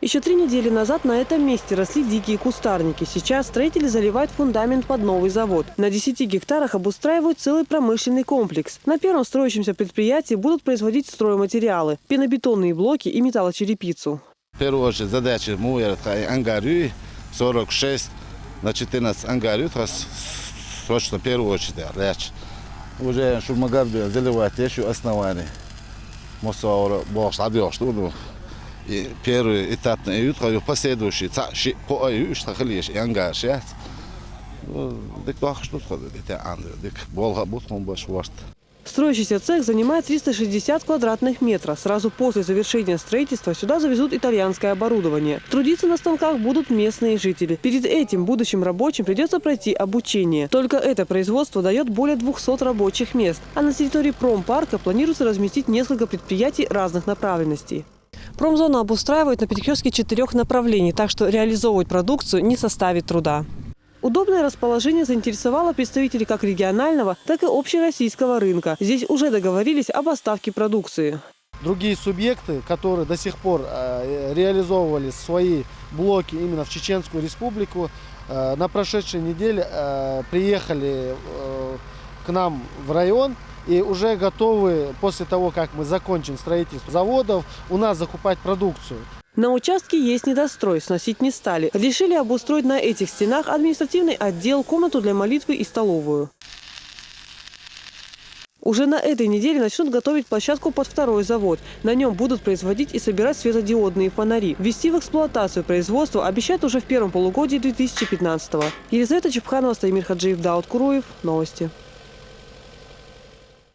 Еще 3 недели назад на этом месте росли дикие кустарники. Сейчас строители заливают фундамент под новый завод. На 10 гектарах обустраивают целый промышленный комплекс. На первом строящемся предприятии будут производить стройматериалы, пенобетонные блоки и металлочерепицу. В первую очередь задача моя ангарю 46 на 14 ангарю, срочно в первую очередь. Уже шумагарду заливать еще основание. И первый этап на июль, последующий по июль, что хотели ангажировать. Строящийся цех занимает 360 квадратных метров. Сразу после завершения строительства сюда завезут итальянское оборудование. Трудиться на станках будут местные жители. Перед этим будущим рабочим придется пройти обучение. Только это производство дает более 200 рабочих мест. А на территории промпарка планируется разместить несколько предприятий разных направленностей. Промзону обустраивают на перекрестке 4 направлений, так что реализовывать продукцию не составит труда. Удобное расположение заинтересовало представителей как регионального, так и общероссийского рынка. Здесь уже договорились о поставке продукции. Другие субъекты, которые до сих пор реализовывали свои блоки именно в Чеченскую Республику, на прошедшей неделе приехали к нам в район и уже готовы после того, как мы закончим строительство заводов, у нас закупать продукцию. На участке есть недострой, сносить не стали. Решили обустроить на этих стенах административный отдел, комнату для молитвы и столовую. Уже на этой неделе начнут готовить площадку под второй завод. На нем будут производить и собирать светодиодные фонари. Ввести в эксплуатацию производство обещают уже в первом полугодии 2015-го. Елизавета Чепханова, Стаимир Хаджиев, Даут Куруев. Новости.